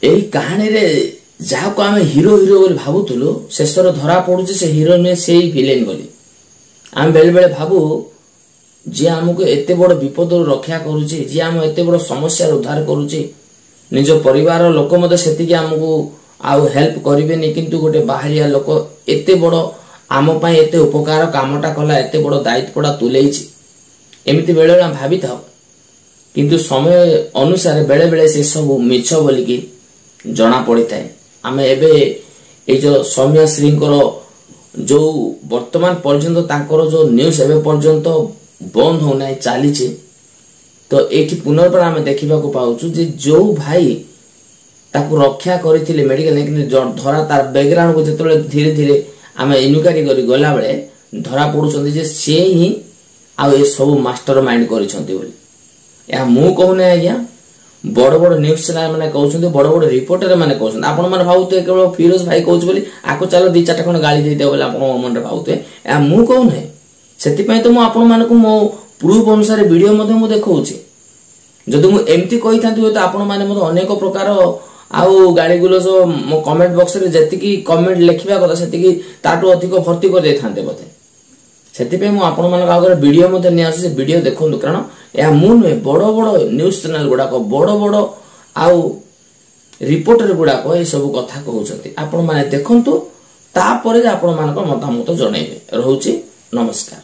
एही कहानी रे जाको आमे हीरो हीरो बोली भाबुतुलु शेषर धरा पडुचे से हीरो नुहे से विलेन बोली। आम बेले बेले भाबू जी आमको एते बड़ विपद रक्षा करुचे, जी आम एते बड़ समस्या उद्धार करुचे, निज परिवार लोक मते सेतिके आमको आउ हेल्प करिवेनी, किंतु गोटे बाहरिया लोक एते बड़ आम पई एते उपकार कामटा कला, एते बड़ दायित्वटा तुलेइछि, एमिति बेले बेले भाबी थाउ। किंतु समय अनुसार बेले बेले से सब मिछ बोली कि जना पड़ी थाए। आमे एबे ए जो सौम्या श्रींकर जो वर्तमान पर्यंत तांकर जो न्यूज एबे पर्यंत बंद होना चली, तो एठी पुनर्बार आमे देखिबा को पाउछु जे जो भाई ताकू रक्षा करथिले मेडिकल लेकिन धरा तार बैकग्राउंड को जतले धीरे धीरे आमे इनक्वायरी करी गला बेले धरा पडुछन्ती जे से ही आ ए सब मास्टर माइंड करिसन्ती बोली। या मु कहने आज्ञा बड़ बड़ न्यूज चैनल माने कहउछन्ती, बड़ बड़ रिपोर्टर माने कहउछन्ती, आपण माने भाउते केवल फिरोज भाई कहउछ बोली आको चलो 2-4 खण गाली देते बोले आपण मन रे भाउते। या मु कहने सेति पय तो मु आपण मानको मो प्रूफ अनुसार वीडियो मध्ये मु देखौछि। जदि मु एम्ति कहि थांती हो तो आपण माने मते अनेक प्रकार आउ गाली गुलोज मो कमेंट बॉक्स रे जतिकी कमेंट लिखिबा कथा सेतिकी ताटो अधिक भर्ती कर दे थांते बते। सेति पे मु आपण मानक आगरे वीडियो मध्ये नि आसी, से वीडियो देखंतु, कारण या मु न बड़ बड़ न्यूज चैनल गुडा को बड़ बड़ आउ रिपोर्टर गुडा को ए सब कथा कहउछथि। आपण माने देखंतु, तापरे आपण मानक मतामत जणैबे। रहउछि, नमस्कार।